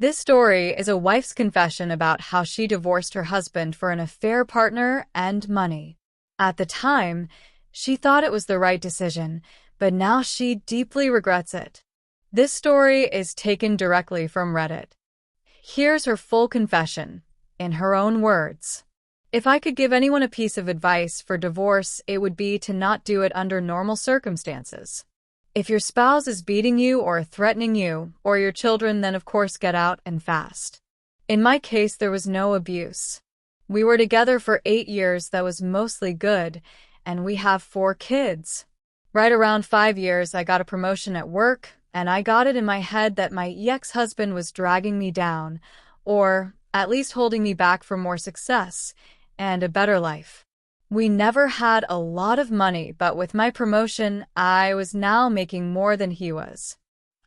This story is a wife's confession about how she divorced her husband for an affair partner and money. At the time, she thought it was the right decision, but now she deeply regrets it. This story is taken directly from Reddit. Here's her full confession, in her own words. If I could give anyone a piece of advice for divorce, it would be to not do it under normal circumstances. If your spouse is beating you or threatening you, or your children, then of course get out and fast. In my case, there was no abuse. We were together for 8 years, that was mostly good, and we have 4 kids. Right around 5 years, I got a promotion at work, and I got it in my head that my ex-husband was dragging me down, or at least holding me back from more success and a better life. We never had a lot of money, but with my promotion, I was now making more than he was.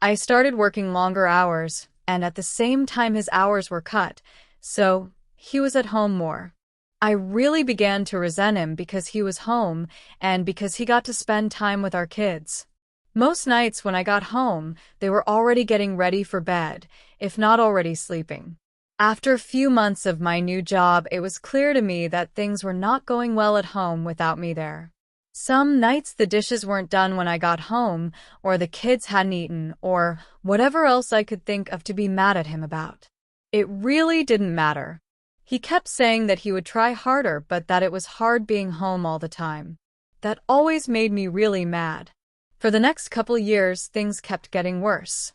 I started working longer hours, and at the same time his hours were cut, so he was at home more. I really began to resent him because he was home and because he got to spend time with our kids. Most nights when I got home, they were already getting ready for bed, if not already sleeping. After a few months of my new job, it was clear to me that things were not going well at home without me there. Some nights the dishes weren't done when I got home, or the kids hadn't eaten, or whatever else I could think of to be mad at him about. It really didn't matter. He kept saying that he would try harder, but that it was hard being home all the time. That always made me really mad. For the next couple years, things kept getting worse.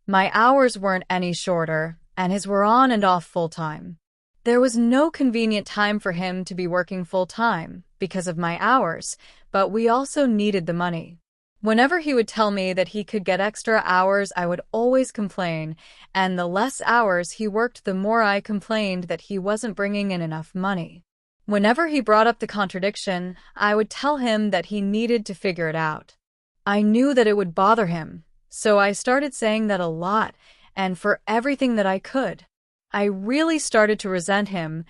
My hours weren't any shorter, and his were on and off full-time. There was no convenient time for him to be working full-time because of my hours, but we also needed the money. Whenever he would tell me that he could get extra hours, I would always complain, and the less hours he worked, the more I complained that he wasn't bringing in enough money. Whenever he brought up the contradiction, I would tell him that he needed to figure it out. I knew that it would bother him, so I started saying that a lot, and for everything that I could. I really started to resent him,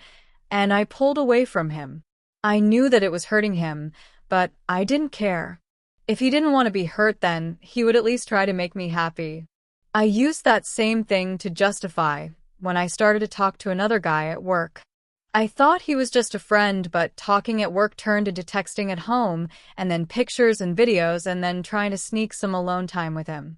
and I pulled away from him. I knew that it was hurting him, but I didn't care. If he didn't want to be hurt, then he would at least try to make me happy. I used that same thing to justify when I started to talk to another guy at work. I thought he was just a friend, but talking at work turned into texting at home, and then pictures and videos, and then trying to sneak some alone time with him.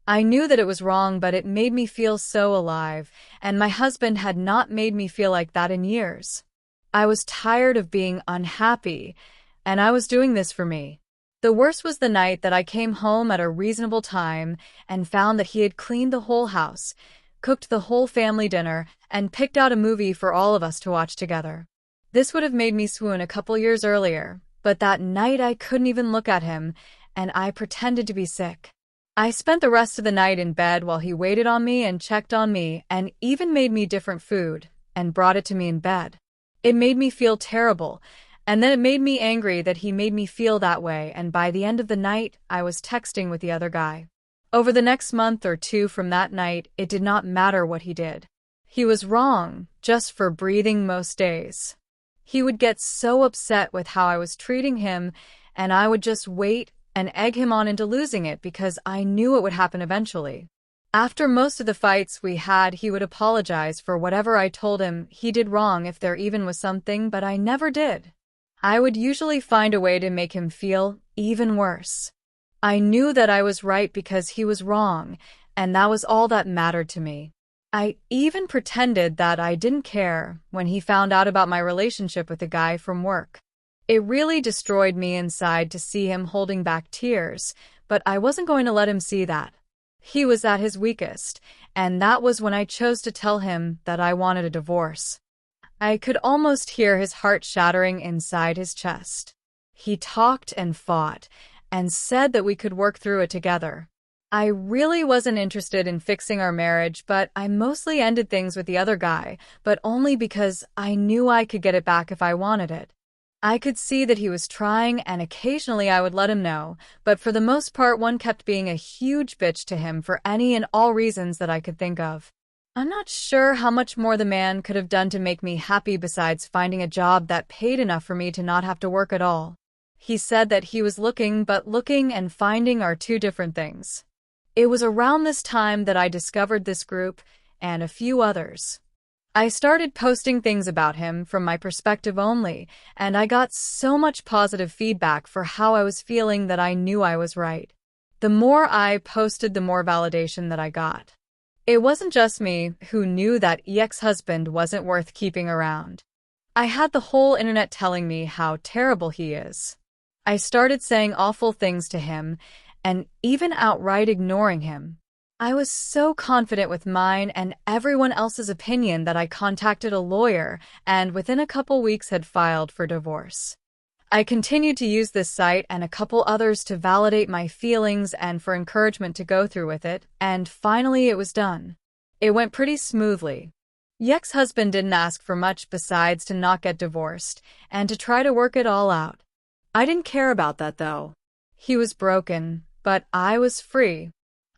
I knew that it was wrong, but it made me feel so alive, and my husband had not made me feel like that in years. I was tired of being unhappy, and I was doing this for me. The worst was the night that I came home at a reasonable time and found that he had cleaned the whole house, cooked the whole family dinner, and picked out a movie for all of us to watch together. This would have made me swoon a couple years earlier, but that night I couldn't even look at him, and I pretended to be sick. I spent the rest of the night in bed while he waited on me and checked on me and even made me different food and brought it to me in bed. It made me feel terrible, and then it made me angry that he made me feel that way, and by the end of the night, I was texting with the other guy. Over the next month or two from that night, it did not matter what he did. He was wrong, just for breathing most days. He would get so upset with how I was treating him, and I would just wait and egg him on into losing it because I knew it would happen eventually. After most of the fights we had, he would apologize for whatever I told him he did wrong, if there even was something, but I never did. I would usually find a way to make him feel even worse. I knew that I was right because he was wrong, and that was all that mattered to me. I even pretended that I didn't care when he found out about my relationship with a guy from work. It really destroyed me inside to see him holding back tears, but I wasn't going to let him see that. He was at his weakest, and that was when I chose to tell him that I wanted a divorce. I could almost hear his heart shattering inside his chest. He talked and fought, and said that we could work through it together. I really wasn't interested in fixing our marriage, but I mostly ended things with the other guy, but only because I knew I could get it back if I wanted it. I could see that he was trying, and occasionally I would let him know, but for the most part one kept being a huge bitch to him for any and all reasons that I could think of. I'm not sure how much more the man could have done to make me happy besides finding a job that paid enough for me to not have to work at all. He said that he was looking, but looking and finding are two different things. It was around this time that I discovered this group, and a few others. I started posting things about him from my perspective only, and I got so much positive feedback for how I was feeling that I knew I was right. The more I posted, the more validation that I got. It wasn't just me who knew that ex-husband wasn't worth keeping around. I had the whole internet telling me how terrible he is. I started saying awful things to him and even outright ignoring him. I was so confident with mine and everyone else's opinion that I contacted a lawyer and within a couple weeks had filed for divorce. I continued to use this site and a couple others to validate my feelings and for encouragement to go through with it, and finally it was done. It went pretty smoothly. Ex-husband didn't ask for much besides to not get divorced and to try to work it all out. I didn't care about that though. He was broken, but I was free.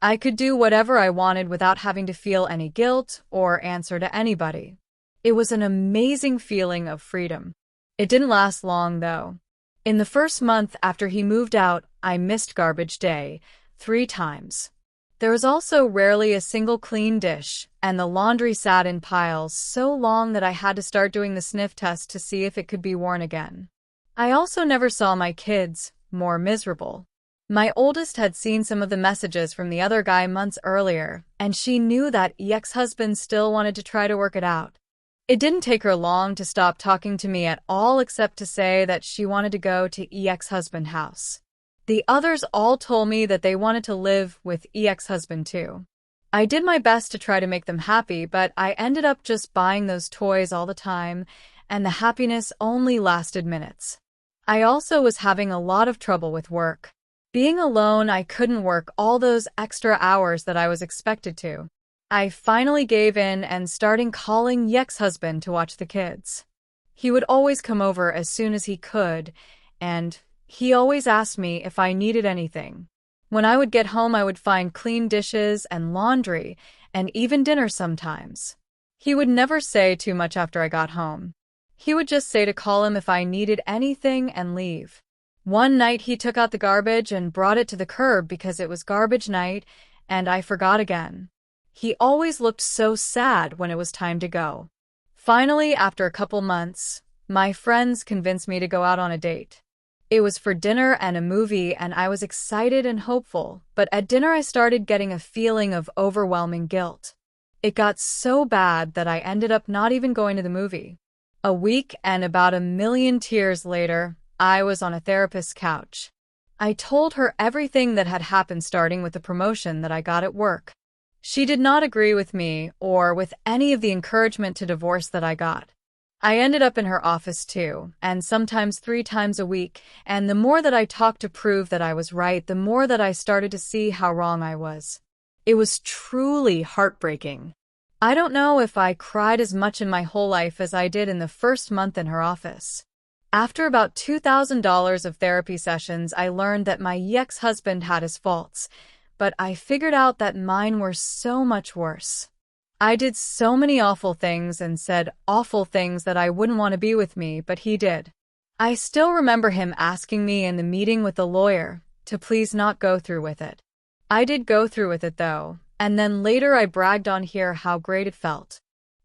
I could do whatever I wanted without having to feel any guilt or answer to anybody. It was an amazing feeling of freedom. It didn't last long, though. In the first month after he moved out, I missed garbage day 3 times. There was also rarely a single clean dish, and the laundry sat in piles so long that I had to start doing the sniff test to see if it could be worn again. I also never saw my kids more miserable. My oldest had seen some of the messages from the other guy months earlier, and she knew that ex-husband still wanted to try to work it out. It didn't take her long to stop talking to me at all except to say that she wanted to go to ex-husband's house. The others all told me that they wanted to live with ex-husband too. I did my best to try to make them happy, but I ended up just buying those toys all the time, and the happiness only lasted minutes. I also was having a lot of trouble with work. Being alone, I couldn't work all those extra hours that I was expected to. I finally gave in and started calling ex-husband to watch the kids. He would always come over as soon as he could, and he always asked me if I needed anything. When I would get home, I would find clean dishes and laundry, and even dinner sometimes. He would never say too much after I got home. He would just say to call him if I needed anything and leave. One night he took out the garbage and brought it to the curb because it was garbage night, and I forgot again. He always looked so sad when it was time to go. Finally, after a couple months, my friends convinced me to go out on a date. It was for dinner and a movie, and I was excited and hopeful, but at dinner I started getting a feeling of overwhelming guilt. It got so bad that I ended up not even going to the movie. A week and about 1,000,000 tears later, I was on a therapist's couch. I told her everything that had happened, starting with the promotion that I got at work. She did not agree with me or with any of the encouragement to divorce that I got. I ended up in her office too, and sometimes 3 times a week, and the more that I talked to prove that I was right, the more that I started to see how wrong I was. It was truly heartbreaking. I don't know if I cried as much in my whole life as I did in the first month in her office. After about $2,000 of therapy sessions, I learned that my ex-husband had his faults, but I figured out that mine were so much worse. I did so many awful things and said awful things that I wouldn't want to be with me, but he did. I still remember him asking me in the meeting with the lawyer to please not go through with it. I did go through with it though, and then later I bragged on here how great it felt.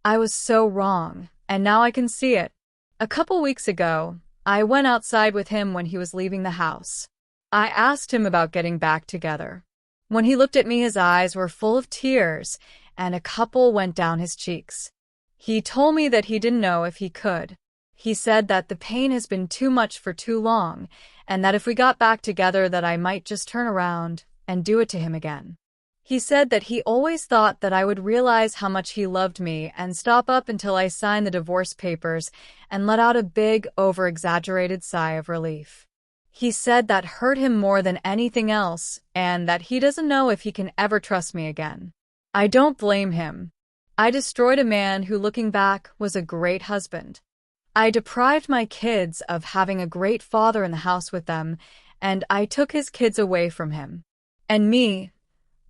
I was so wrong, and now I can see it. A couple weeks ago, I went outside with him when he was leaving the house. I asked him about getting back together. When he looked at me, his eyes were full of tears, and a couple went down his cheeks. He told me that he didn't know if he could. He said that the pain has been too much for too long, and that if we got back together that I might just turn around and do it to him again. He said that he always thought that I would realize how much he loved me and stop up until I signed the divorce papers and let out a big, over-exaggerated sigh of relief. He said that hurt him more than anything else, and that he doesn't know if he can ever trust me again. I don't blame him. I destroyed a man who, looking back, was a great husband. I deprived my kids of having a great father in the house with them, and I took his kids away from him. And me,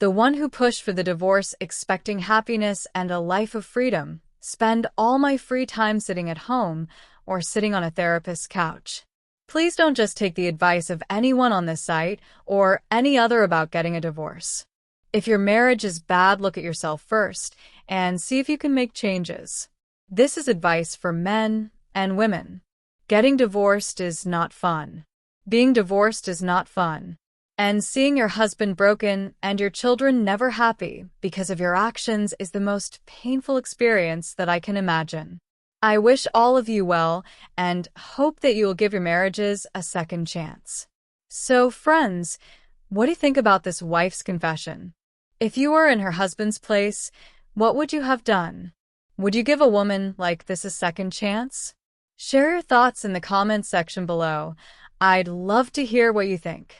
the one who pushed for the divorce expecting happiness and a life of freedom, spend all my free time sitting at home or sitting on a therapist's couch. Please don't just take the advice of anyone on this site or any other about getting a divorce. If your marriage is bad, look at yourself first and see if you can make changes. This is advice for men and women. Getting divorced is not fun. Being divorced is not fun. And seeing your husband broken and your children never happy because of your actions is the most painful experience that I can imagine. I wish all of you well and hope that you will give your marriages a second chance. So, friends, what do you think about this wife's confession? If you were in her husband's place, what would you have done? Would you give a woman like this a second chance? Share your thoughts in the comments section below. I'd love to hear what you think.